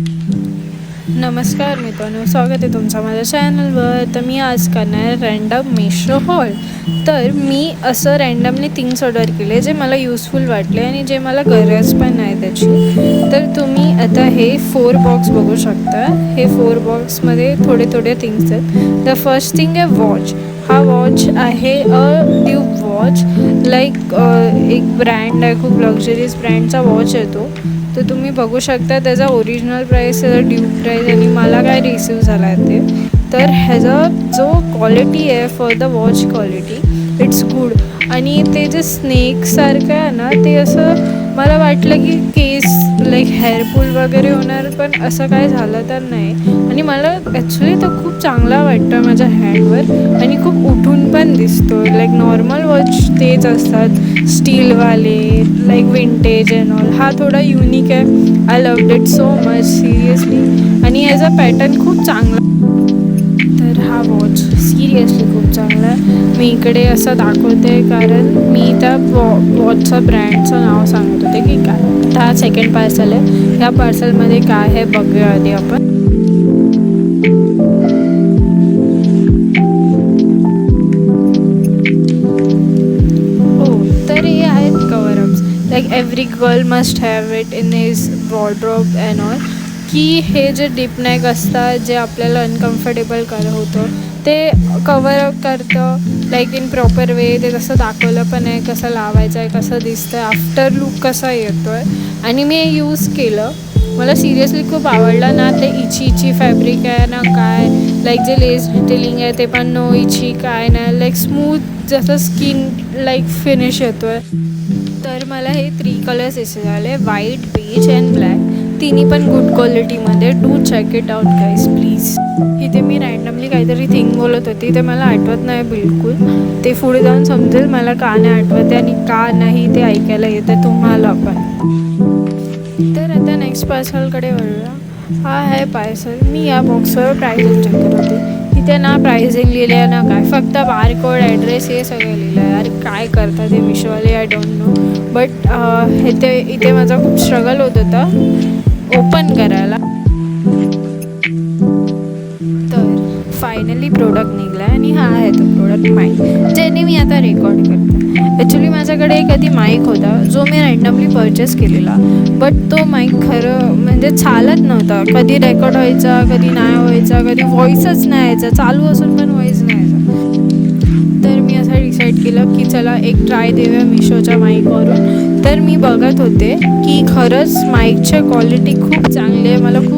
नमस्कार मित्रांनो, स्वागत आहे तुमचं माझ्या चॅनलवर. तर मी आज करणार आहे रँडम मिशो हॉल. तर मी असं रँडमली थिंग्स ऑर्डर केले जे मला यूजफुल वाटले आणि जे मला गरज पण नाही त्याची. तर तुम्ही आता हे 4 बॉक्स बघू शकता. हे 4 बॉक्समध्ये थोडे थिंग्स आहेत. द फर्स्ट थिंग आहे वॉच. हा वॉच आहे ड्यूब वॉच. लाईक एक ब्रँड आहे, खूप लक्झरीज ब्रँडचा वॉच आहे तो. तर तुम्ही बघू शकता त्याचा ओरिजिनल प्राईस, त्याचा ड्यूब प्राईस आणि मला काय रिसीव झाला आहे ते. तर ह्याचा जो क्वालिटी आहे for the watch quality it's good. आणि ते जे स्नेकसारखं आहे ना, ते असं मला वाटलं की केस लाईक हेअरपूल वगैरे होणार, पण असं काय झालं तर नाही. आणि मला ॲक्च्युली तो खूप चांगला वाटतं माझ्या हँडवर आणि खूप उठून पण दिसतो. लाईक नॉर्मल वॉच तेच असतात स्टीलवाले, लाईक विंटेज अँड ऑल. हा थोडा युनिक आहे. I loved it so much seriously. आणि याचा पॅटर्न खूप चांगला. तर हा वॉच सिरियसली खूप चांगला आहे. मी इकडे असं दाखवते कारण मी त्या वॉचचं ब्रँडचं नाव सांगत होते की काय. आता हा सेकंड पार्सल आहे. ह्या पार्सलमध्ये काय आहे बघूया आधी आपण. तर हे आहेत cover ups. Like every girl must have it in his wardrobe and all. की हे जे डीप नेक असतात जे आपल्याला अनकम्फर्टेबल होतं ते कवर करतं लाईक इन प्रॉपर वे. ते तसं दाखवलं पण आहे कसं लावायचं आहे, कसं दिसतं आहे, आफ्टर लुक कसा येतो आहे. आणि मी हे यूज केलं, मला सिरियसली खूप आवडलं ना. ते इची फॅब्रिक आहे ना काय, लाईक जे लेस डिटेलिंग आहे ते पण नो इची काय नाही, लाईक स्मूथ जसं स्किन लाईक फिनिश येतो आहे. तर मला हे 3 कलर्स असे झाले, व्हाईट, बेज अँड ब्लॅक. तिन्ही पण गुड क्वालिटीमध्ये. Do check it out guys please. इथे मी रँडमली काहीतरी थिंग बोलत होती ते मला आठवत नाही बिलकुल. ते पुढे जाऊन समजेल मला का नाही आठवते आणि का नाही ते ऐकायला येतं तुम्हाला पण. तर आता नेक्स्ट पार्सलकडे वळूया. हा आहे पार्सल. मी या बॉक्सवर प्राईसिंग चेक करत होते. इथे ना प्राईसिंग लिहिली आहे ना काय, फक्त बारकोड ॲड्रेस हे सगळं लिहिलं आहे. अरे काय करतात हे मिशोवाले, आय डोंट नो. बट इथे माझा खूप स्ट्रगल होत होता ओपन करायला. तर फायनली प्रोडक्ट निघला आहे आणि हा आहे तो प्रोडक्ट माईक, ज्याने मी आता रेकॉर्ड करते. ॲक्च्युली माझ्याकडे एक आधी माईक होता जो मी रँडमली परचेस केलेला. बट तो माईक खरं म्हणजे चालत नव्हता. कधी रेकॉर्ड व्हायचा, कधी नाही व्हायचा, कधी व्हॉईसच नाही यायचा, चालू असून पण व्हॉईस नाही यायचा. तर मी असं डिसाईड केलं की चला एक ट्राय देऊया मिशोच्या माईकवरून. तर मी बघत होते की खरंच माईकची क्वालिटी खूप चांगली आहे. मला खूप